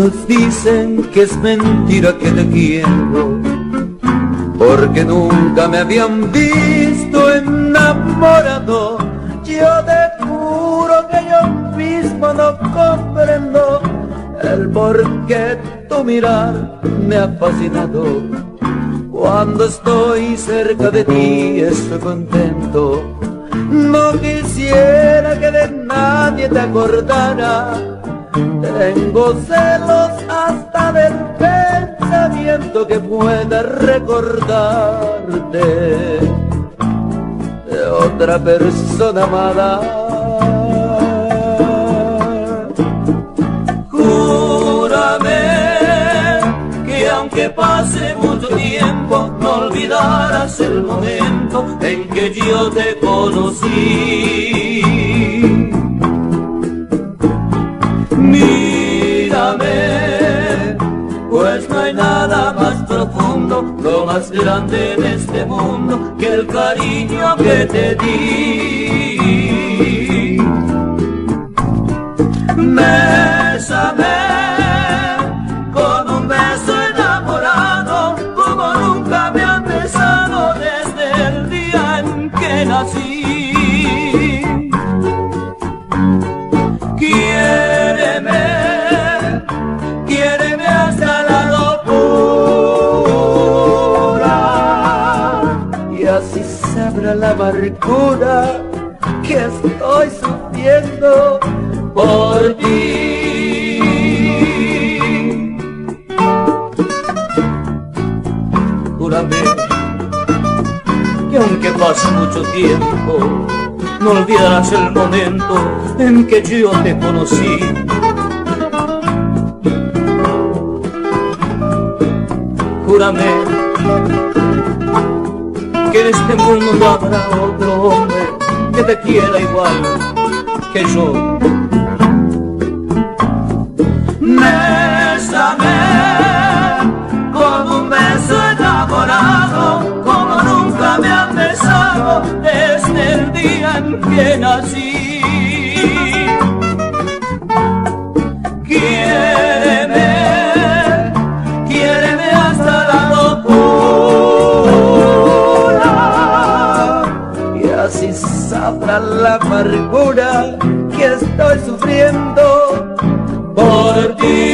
Todos dicen que es mentira que te quiero, porque nunca me habían visto enamorado. Yo te juro que yo mismo no comprendo el por qué tu mirar me ha fascinado. Cuando estoy cerca de ti estoy contento. No quisiera que de nadie te acordara. Tengo celos hasta del pensamiento que pueda recordarte de otra persona amada. Júrame que aunque pase mucho tiempo no olvidarás el momento en que yo te conocí. Mírame, pues no hay nada más profundo, lo más grande en este mundo que el cariño que te di. Bésame con un beso enamorado, como nunca me han besado desde el día en que nací. Quiéreme hasta la locura, y así sabrá la amargura que estoy sufriendo por ti. Júrame que aunque pase mucho tiempo no olvidarás el momento en que yo te conocí. Júrame que en este mundo no habrá otro hombre que te quiera igual que yo. Bésame con un beso enamorado, como nunca me han besado desde el día en que nací. Quiéreme hasta la locura, y así sabrá la amargura que estoy sufriendo por ti.